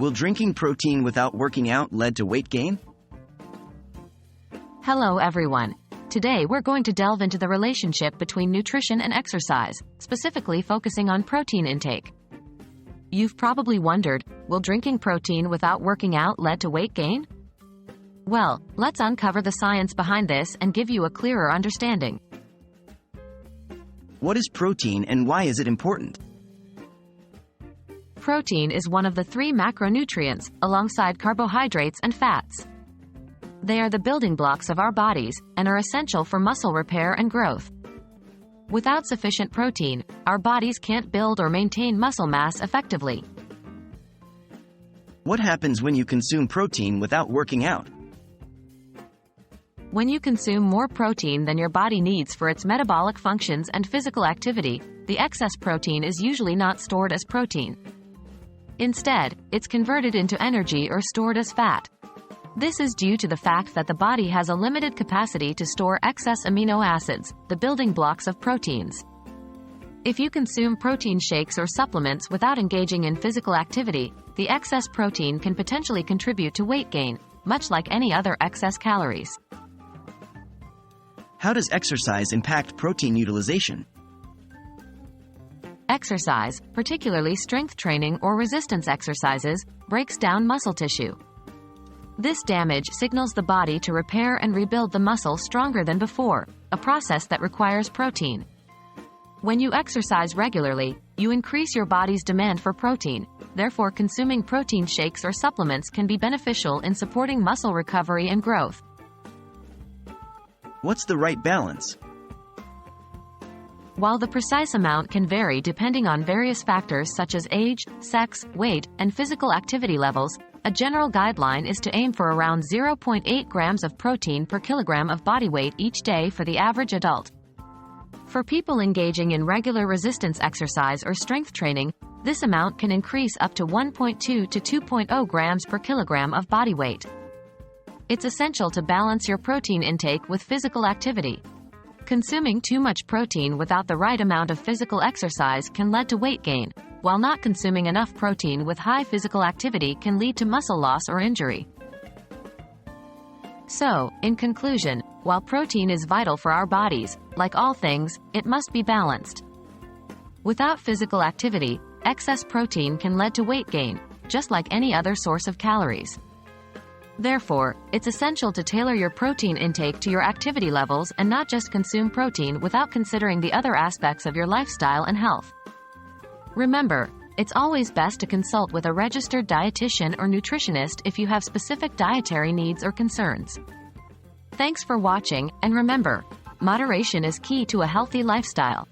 Will drinking protein without working out lead to weight gain? Hello everyone. Today we're going to delve into the relationship between nutrition and exercise, specifically focusing on protein intake. You've probably wondered, will drinking protein without working out lead to weight gain? Well, let's uncover the science behind this and give you a clearer understanding. What is protein and why is it important? Protein is one of the three macronutrients, alongside carbohydrates and fats. They are the building blocks of our bodies, and are essential for muscle repair and growth. Without sufficient protein, our bodies can't build or maintain muscle mass effectively. What happens when you consume protein without working out? When you consume more protein than your body needs for its metabolic functions and physical activity, the excess protein is usually not stored as protein. Instead, it's converted into energy or stored as fat. This is due to the fact that the body has a limited capacity to store excess amino acids, the building blocks of proteins. If you consume protein shakes or supplements without engaging in physical activity, the excess protein can potentially contribute to weight gain, much like any other excess calories. How does exercise impact protein utilization? Exercise, particularly strength training or resistance exercises, breaks down muscle tissue. This damage signals the body to repair and rebuild the muscle stronger than before, a process that requires protein. When you exercise regularly, you increase your body's demand for protein. Therefore, consuming protein shakes or supplements can be beneficial in supporting muscle recovery and growth. What's the right balance? While the precise amount can vary depending on various factors such as age, sex, weight, and physical activity levels, a general guideline is to aim for around 0.8 grams of protein per kilogram of body weight each day for the average adult. For people engaging in regular resistance exercise or strength training, this amount can increase up to 1.2 to 2.0 grams per kilogram of body weight. It's essential to balance your protein intake with physical activity. Consuming too much protein without the right amount of physical exercise can lead to weight gain, while not consuming enough protein with high physical activity can lead to muscle loss or injury. So, in conclusion, while protein is vital for our bodies, like all things, it must be balanced. Without physical activity, excess protein can lead to weight gain, just like any other source of calories. Therefore, it's essential to tailor your protein intake to your activity levels and not just consume protein without considering the other aspects of your lifestyle and health. Remember, it's always best to consult with a registered dietitian or nutritionist if you have specific dietary needs or concerns. Thanks for watching, and remember, moderation is key to a healthy lifestyle.